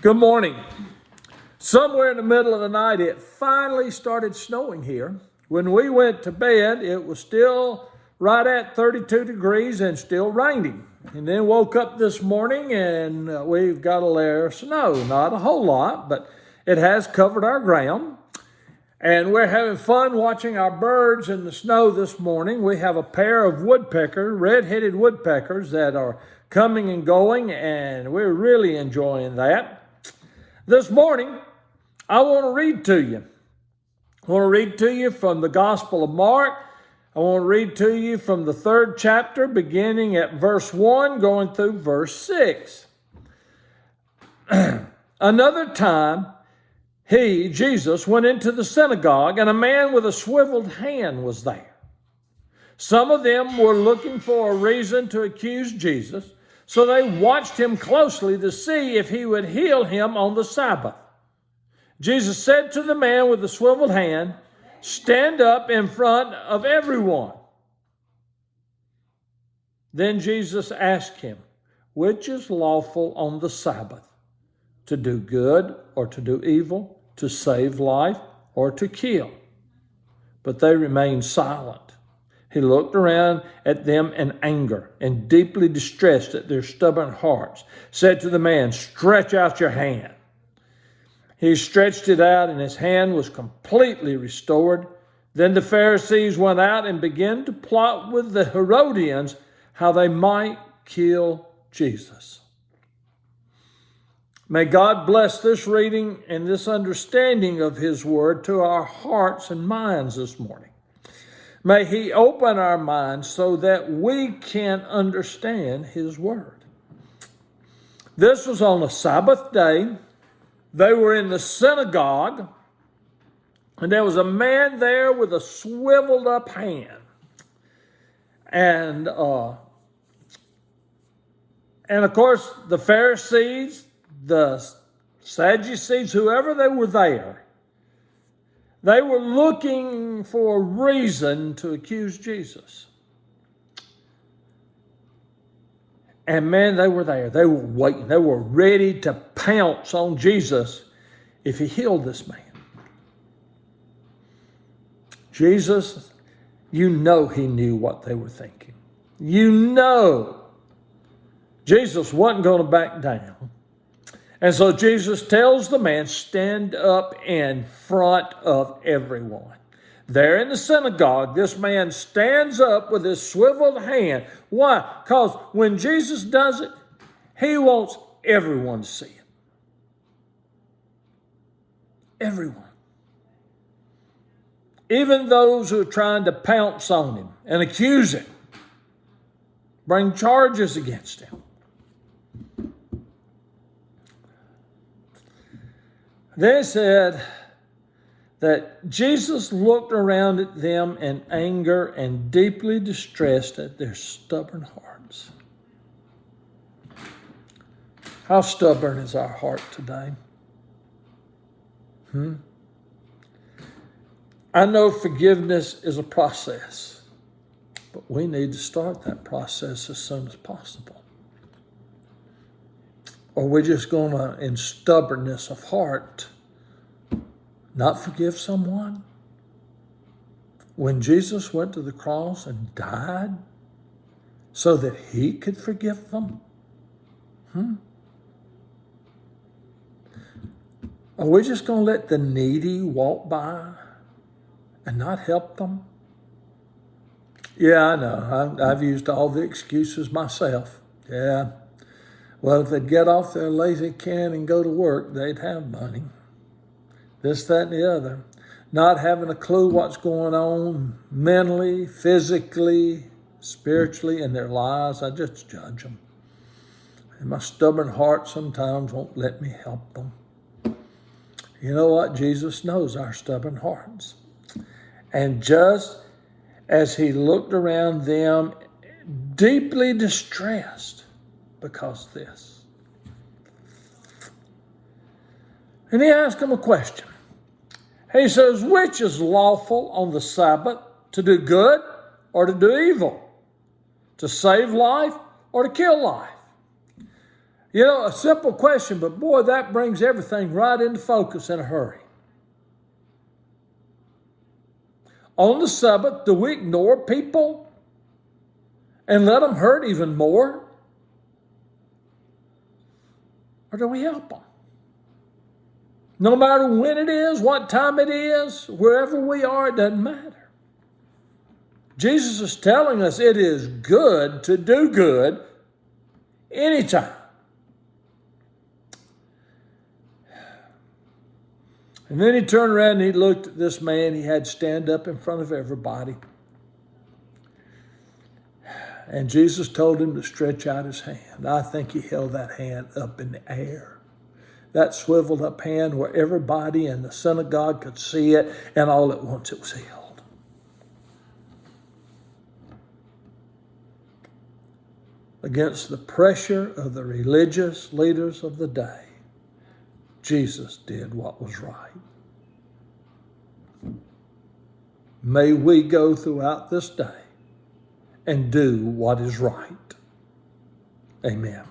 Good morning. Somewhere in the middle of the night, it finally started snowing here. When we went to bed, it was still right at 32 degrees and still raining. And then woke up this morning and we've got a layer of snow. Not a whole lot, but it has covered our ground. And we're having fun watching our birds in the snow this morning. We have a pair of woodpeckers, red-headed woodpeckers, that are coming and going, and we're really enjoying that. This morning, I want to read to you. I want to read to you from the Gospel of Mark. I want to read to you from the 3rd chapter, beginning at verse 1, going through verse 6. Another time, Jesus, went into the synagogue, and a man with a swiveled hand was there. Some of them were looking for a reason to accuse Jesus, so they watched him closely to see if he would heal him on the Sabbath. Jesus said to the man with the swiveled hand, "Stand up in front of everyone." Then Jesus asked him, "Which is lawful on the Sabbath? To do good or to do evil, to save life or to kill?" But they remained silent. He looked around at them in anger and deeply distressed at their stubborn hearts, said to the man, "Stretch out your hand." He stretched it out, and his hand was completely restored. Then the Pharisees went out and began to plot with the Herodians how they might kill Jesus. May God bless this reading and this understanding of His Word to our hearts and minds this morning. May He open our minds so that we can understand His Word. This was on a Sabbath day. They were in the synagogue, and there was a man there with a swiveled up hand. And of course, the Pharisees, the Sadducees, whoever they were there, they were looking for a reason to accuse Jesus. And man, they were there. They were waiting. They were ready to pounce on Jesus if he healed this man. Jesus, you know he knew what they were thinking. You know Jesus wasn't going to back down. And so Jesus tells the man, "Stand up in front of everyone." There in the synagogue, this man stands up with his swiveled hand. Why? Because when Jesus does it, he wants everyone to see it. Everyone. Even those who are trying to pounce on him and accuse him, bring charges against him. They said that Jesus looked around at them in anger and deeply distressed at their stubborn hearts. How stubborn is our heart today? I know forgiveness is a process, but we need to start that process as soon as possible. Or we're just going to, in stubbornness of heart, not forgive someone? When Jesus went to the cross and died so that he could forgive them? Are we just going to let the needy walk by and not help them? Yeah, I know. I've used all the excuses myself. Yeah. Well, if they'd get off their lazy can and go to work, they'd have money. This, that, and the other. Not having a clue what's going on mentally, physically, spiritually in their lives. I just judge them. And my stubborn heart sometimes won't let me help them. You know what? Jesus knows our stubborn hearts. And just as he looked around them, deeply distressed because of this, and he asked them a question. He says, "Which is lawful on the Sabbath, to do good or to do evil, to save life or to kill life?" You know, a simple question, but boy, that brings everything right into focus in a hurry. On the Sabbath, do we ignore people and let them hurt even more? Or do we help them? No matter when it is, what time it is, wherever we are, it doesn't matter. Jesus is telling us it is good to do good anytime. And then he turned around and he looked at this man he had stand up in front of everybody. And Jesus told him to stretch out his hand. I think he held that hand up in the air. That swiveled up hand where everybody in the synagogue could see it, and all at once it was healed. Against the pressure of the religious leaders of the day, Jesus did what was right. May we go throughout this day and do what is right. Amen.